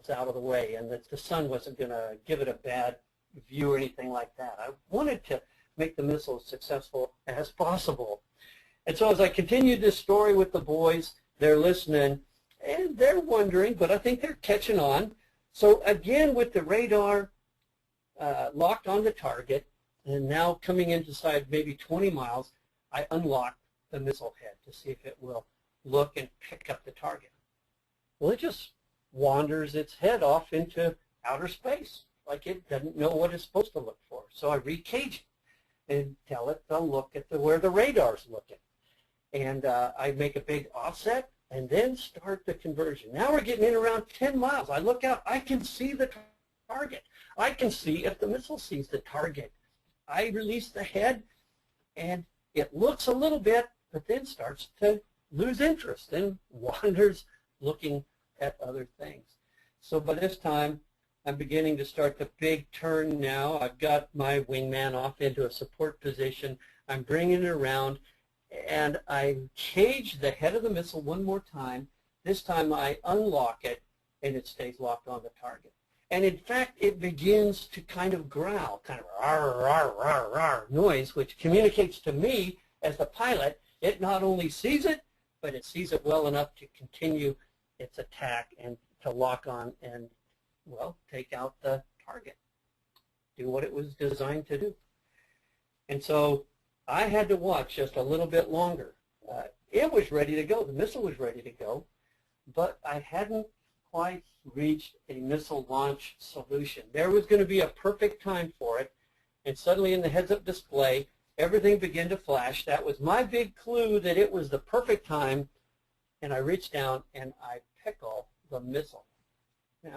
clouds out of the way and that the sun wasn't going to give it a bad view or anything like that. I wanted to make the missile as successful as possible. And so as I continued this story with the boys, they're listening and they're wondering, but I think they're catching on. So again, with the radar locked on the target and now coming inside maybe 20 miles, I unlocked the missile head to see if it will look and pick up the target. Well, it just wanders its head off into outer space like it doesn't know what it's supposed to look for. So I recage it and tell it to look at where the radar's looking. And I make a big offset and then start the conversion. Now we're getting in around 10 miles. I look out, I can see the target. I can see if the missile sees the target. I release the head and it looks a little bit, but then starts to lose interest and wanders looking at other things. So by this time, I'm beginning to start the big turn now. I've got my wingman off into a support position. I'm bringing it around, and I cage the head of the missile one more time. This time I unlock it, and it stays locked on the target. And in fact, it begins to kind of growl, kind of rar, rar, rar, rar noise, which communicates to me as the pilot, it not only sees it, but it sees it well enough to continue its attack and to lock on and, well, take out the target, do what it was designed to do. And so I had to watch just a little bit longer. It was ready to go. The missile was ready to go, but I hadn't quite reached a missile launch solution. There was going to be a perfect time for it, and suddenly in the heads-up display, everything began to flash. That was my big clue that it was the perfect time, and I reached down and I pickle the missile.